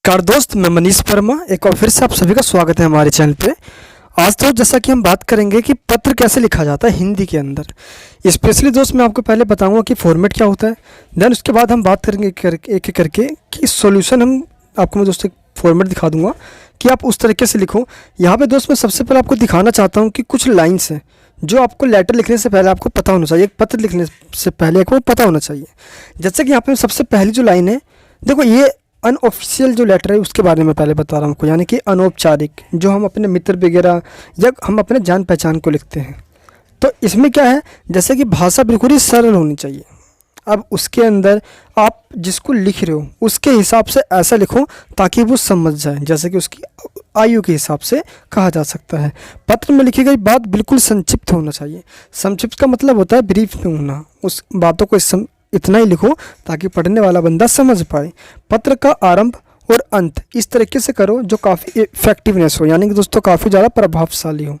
नमस्कार दोस्त, मैं मनीष वर्मा। एक और फिर से आप सभी का स्वागत है हमारे चैनल पे। आज तो जैसा कि हम बात करेंगे कि पत्र कैसे लिखा जाता है हिंदी के अंदर। स्पेशली दोस्त मैं आपको पहले बताऊंगा कि फॉर्मेट क्या होता है, देन उसके बाद हम बात करेंगे एक एक करके कि सॉल्यूशन। हम आपको मैं दोस्तों एक फॉर्मेट दिखा दूंगा कि आप उस तरीके से लिखो। यहाँ पे दोस्त मैं सबसे पहले आपको दिखाना चाहता हूँ कि कुछ लाइन्स हैं जो आपको लेटर लिखने से पहले आपको पता होना चाहिए, एक पत्र लिखने से पहले आपको पता होना चाहिए। जैसे कि यहाँ पे सबसे पहली जो लाइन है, देखो ये अनऑफिशियल जो लेटर है उसके बारे में पहले बता रहा हूँ आपको, यानी कि अनौपचारिक, जो हम अपने मित्र वगैरह या हम अपने जान पहचान को लिखते हैं। तो इसमें क्या है, जैसे कि भाषा बिल्कुल ही सरल होनी चाहिए। अब उसके अंदर आप जिसको लिख रहे हो उसके हिसाब से ऐसा लिखो ताकि वो समझ जाए, जैसे कि उसकी आयु के हिसाब से कहा जा सकता है। पत्र में लिखी गई बात बिल्कुल संक्षिप्त होना चाहिए। संक्षिप्त का मतलब होता है ब्रीफ में होना। उस बातों को इतना ही लिखो ताकि पढ़ने वाला बंदा समझ पाए। पत्र का आरंभ और अंत इस तरीके से करो जो काफ़ी इफेक्टिवनेस हो, यानी कि दोस्तों काफ़ी ज़्यादा प्रभावशाली हो।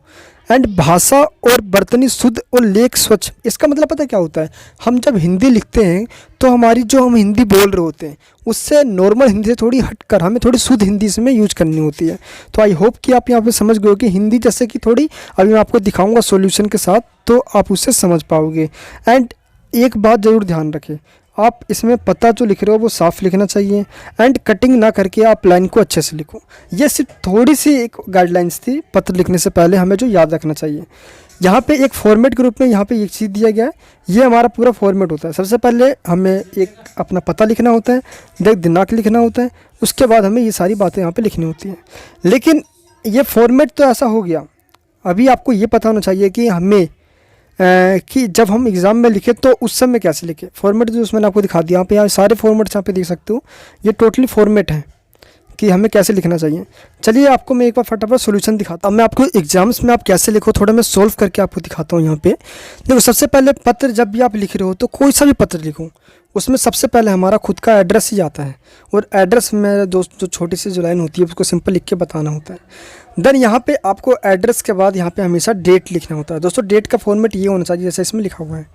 एंड भाषा और बर्तनी शुद्ध और लेख स्वच्छ। इसका मतलब पता क्या होता है, हम जब हिंदी लिखते हैं तो हमारी जो हम हिंदी बोल रहे होते हैं उससे नॉर्मल हिंदी से थोड़ी हटकर हमें थोड़ी शुद्ध हिंदी इसमें यूज करनी होती है। तो आई होप कि आप यहाँ पे समझ गए हो कि हिंदी जैसे कि थोड़ी, अभी मैं आपको दिखाऊंगा सॉल्यूशन के साथ तो आप उससे समझ पाओगे। एंड एक बात ज़रूर ध्यान रखें, आप इसमें पता जो लिख रहे हो वो साफ लिखना चाहिए। एंड कटिंग ना करके आप लाइन को अच्छे से लिखो। ये सिर्फ थोड़ी सी एक गाइडलाइंस थी पत्र लिखने से पहले हमें जो याद रखना चाहिए। यहाँ पे एक फॉर्मेट के रूप में यहाँ पे एक चीज़ दिया गया है, ये हमारा पूरा फॉर्मेट होता है। सबसे पहले हमें एक अपना पता लिखना होता है, देन दिनांक लिखना होता है, उसके बाद हमें ये सारी बातें यहाँ पे लिखनी होती हैं। लेकिन ये फॉर्मेट तो ऐसा हो गया, अभी आपको ये पता होना चाहिए कि हमें कि जब हम एग्ज़ाम में लिखे तो उस समय कैसे लिखे। फॉर्मेट जो उसमें आपको दिखा दिया, यहाँ सारे फॉर्मेट्स यहाँ पे देख सकते हो, ये टोटली फॉर्मेट है कि हमें कैसे लिखना चाहिए। चलिए आपको मैं एक बार फटाफट सॉल्यूशन दिखाता हूँ। मैं आपको एग्जाम्स में आप कैसे लिखो थोड़ा मैं सोल्व करके आपको दिखाता हूँ। यहाँ पे देखो, सबसे पहले पत्र जब भी आप लिख रहे हो तो कोई सा भी पत्र लिखो, उसमें सबसे पहले हमारा खुद का एड्रेस ही आता है। और एड्रेस में दोस्त जो छोटी सी जो लाइन होती है उसको सिंपल लिख के बताना होता है। देन यहाँ पे आपको एड्रेस के बाद यहाँ पे हमेशा डेट लिखना होता है। दोस्तों डेट का फॉर्मेट ये होना चाहिए जैसे इसमें लिखा हुआ है,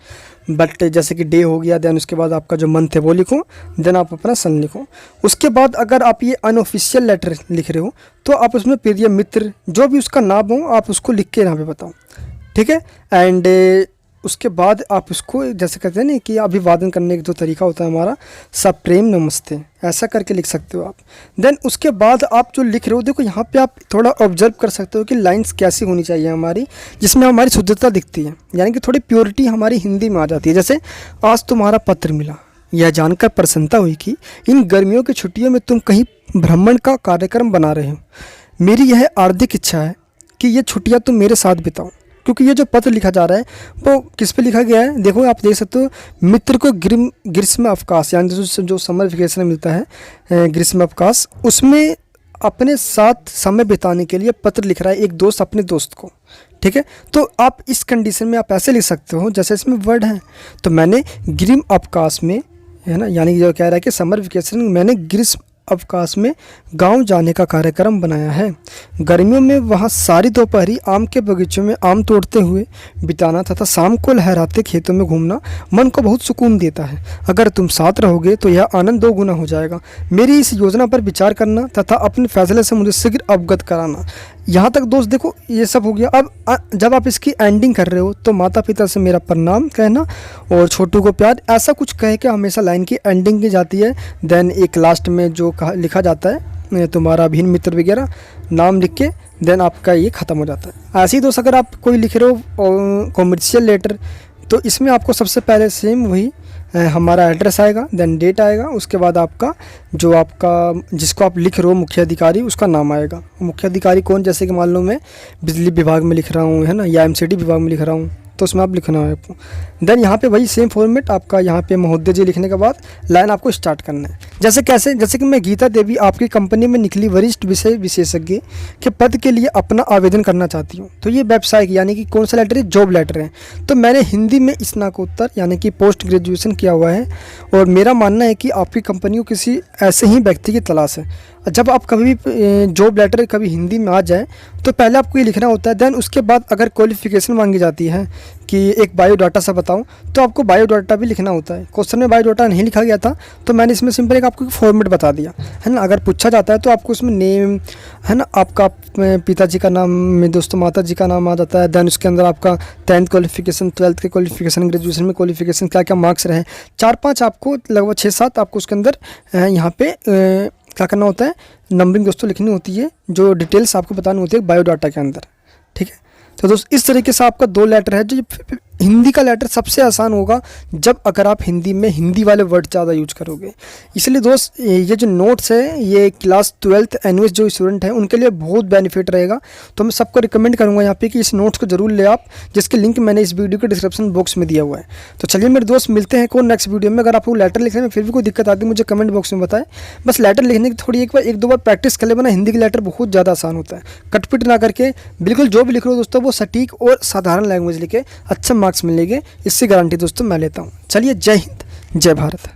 बट जैसे कि डे हो गया, देन उसके बाद आपका जो मंथ है वो लिखो, देन आप अपना सन लिखो। उसके बाद अगर आप ये अनऑफिशियल लेटर लिख रहे हो तो आप उसमें प्रिय मित्र जो भी उसका नाम हो आप उसको लिख के यहाँ पे बताओ, ठीक है। एंड उसके बाद आप उसको जैसे कहते हैं ना कि अभिवादन करने का जो तरीका होता है हमारा, सब प्रेम नमस्ते, ऐसा करके लिख सकते हो आप। देन उसके बाद आप जो लिख रहे हो, देखो यहाँ पे आप थोड़ा ऑब्जर्व कर सकते हो कि लाइंस कैसी होनी चाहिए हमारी, जिसमें हमारी शुद्धता दिखती है, यानी कि थोड़ी प्योरिटी हमारी हिंदी में आ जाती है। जैसे आज तुम्हारा पत्र मिला, यह जानकर प्रसन्नता हुई कि इन गर्मियों की छुट्टियों में तुम कहीं भ्रमण का कार्यक्रम बना रहे हो। मेरी यह हार्दिक इच्छा है कि ये छुट्टियाँ तुम मेरे साथ बिताओ। क्योंकि ये जो पत्र लिखा जा रहा है वो किस पे लिखा गया है, देखो आप देख सकते हो, मित्र को ग्रीष्म अवकाश, यानी जो समर वेकेशन मिलता है ग्रीष्म अवकाश, उसमें अपने साथ समय बिताने के लिए पत्र लिख रहा है एक दोस्त अपने दोस्त को, ठीक है। तो आप इस कंडीशन में आप ऐसे लिख सकते हो जैसे इसमें वर्ड है, तो मैंने ग्रीष्म अवकाश में, है ना, यानी कि जो कह रहा है कि समर वेकेशन मैंने ग्रीष्म अवकाश में गांव जाने का कार्यक्रम बनाया है। गर्मियों में वहां सारी दोपहरी आम के बगीचों में आम तोड़ते हुए बिताना तथा शाम को लहराते खेतों में घूमना मन को बहुत सुकून देता है। अगर तुम साथ रहोगे तो यह आनंद 2 गुना हो जाएगा। मेरी इस योजना पर विचार करना तथा अपने फैसले से मुझे शीघ्र अवगत कराना। यहाँ तक दोस्त देखो ये सब हो गया। अब जब आप इसकी एंडिंग कर रहे हो तो माता पिता से मेरा प्रणाम कहना और छोटू को प्यार, ऐसा कुछ कह के हमेशा लाइन की एंडिंग की जाती है। देन एक लास्ट में जो लिखा जाता है तुम्हारा भिन्न मित्र वगैरह नाम लिख के, देन आपका ये ख़त्म हो जाता है। ऐसे ही दोस्त अगर आप कोई लिख रहे हो कॉमर्शियल लेटर तो इसमें आपको सबसे पहले सेम वही हमारा एड्रेस आएगा, देन डेट आएगा, उसके बाद आपका जो आपका जिसको आप लिख रहे हो मुख्य अधिकारी उसका नाम आएगा। मुख्य अधिकारी कौन, जैसे कि मान लो मैं बिजली विभाग में लिख रहा हूँ, है ना, या एमसीडी विभाग में लिख रहा हूँ, तो उसमें आप लिखना है आपको। देन यहाँ पे वही सेम फॉर्मेट आपका, यहाँ पे महोदय जी लिखने के बाद लाइन आपको स्टार्ट करना है। जैसे कैसे, जैसे कि मैं गीता देवी आपकी कंपनी में निकली वरिष्ठ विषय विशेषज्ञ के पद के लिए अपना आवेदन करना चाहती हूँ। तो ये वेबसाइट यानी कि कौन सा लेटर है, जॉब लेटर है। तो मैंने हिंदी में स्नातकोत्तर यानी कि पोस्ट ग्रेजुएशन किया हुआ है और मेरा मानना है कि आपकी कंपनी को किसी ऐसे ही व्यक्ति की तलाश है। जब आप कभी भी जॉब लेटर कभी हिंदी में आ जाए तो पहले आपको ये लिखना होता है। देन उसके बाद अगर क्वालिफ़िकेशन मांगी जाती है कि एक बायोडाटा सा बताऊं, तो आपको बायोडाटा भी लिखना होता है। क्वेश्चन में बायोडाटा नहीं लिखा गया था, तो मैंने इसमें सिंपल एक आपको फॉर्मेट बता दिया है ना। अगर पूछा जाता है तो आपको उसमें नेम है ना, आपका पिताजी का नाम में दोस्तों माता जी का नाम आ जाता है। देन उसके अंदर आपका 10th क्वालिफिकेशन, 12th के क्वालिफिकेशन, ग्रेजुएशन में क्वालिफिकेशन, क्या क्या मार्क्स रहे, 4-5 आपको लगभग 6-7 आपको उसके अंदर यहाँ पे क्या करना होता है, नंबरिंग दोस्तों लिखनी होती है, जो डिटेल्स आपको बतानी होती है बायोडाटा के अंदर। ठीक है, तो दोस्त इस तरीके से आपका 2 लेटर है। जो हिंदी का लेटर सबसे आसान होगा जब अगर आप हिंदी में हिंदी वाले वर्ड ज़्यादा यूज करोगे। इसलिए दोस्त ये जो नोट्स है ये क्लास 12th एनयूएस जो स्टूडेंट हैं उनके लिए बहुत बेनिफिट रहेगा। तो मैं सबको रिकमेंड करूँगा यहाँ पे कि इस नोट्स को जरूर ले आप, जिसके लिंक मैंने इस वीडियो के डिस्क्रिप्शन बॉक्स में दिया हुआ है। तो चलिए मेरे दोस्त मिलते हैं कौन नेक्स्ट वीडियो में। अगर आपको लेटर लिखने में फिर भी कोई दिक्कत आती है मुझे कमेंट बॉक्स में बताएं। बस लेटर लिखने की थोड़ी एक दो बार प्रैक्टिस कर ले, वरना हिंदी के लेटर बहुत ज़्यादा आसान होता है। कटपिट ना करके बिल्कुल जो भी लिख रहे हो दोस्तों वो सटीक और साधारण लैंग्वेज लिखे, अच्छे मार्क्स मिलेंगे, इससे गारंटी दोस्तों मैं लेता हूँ। चलिए जय हिंद, जय भारत।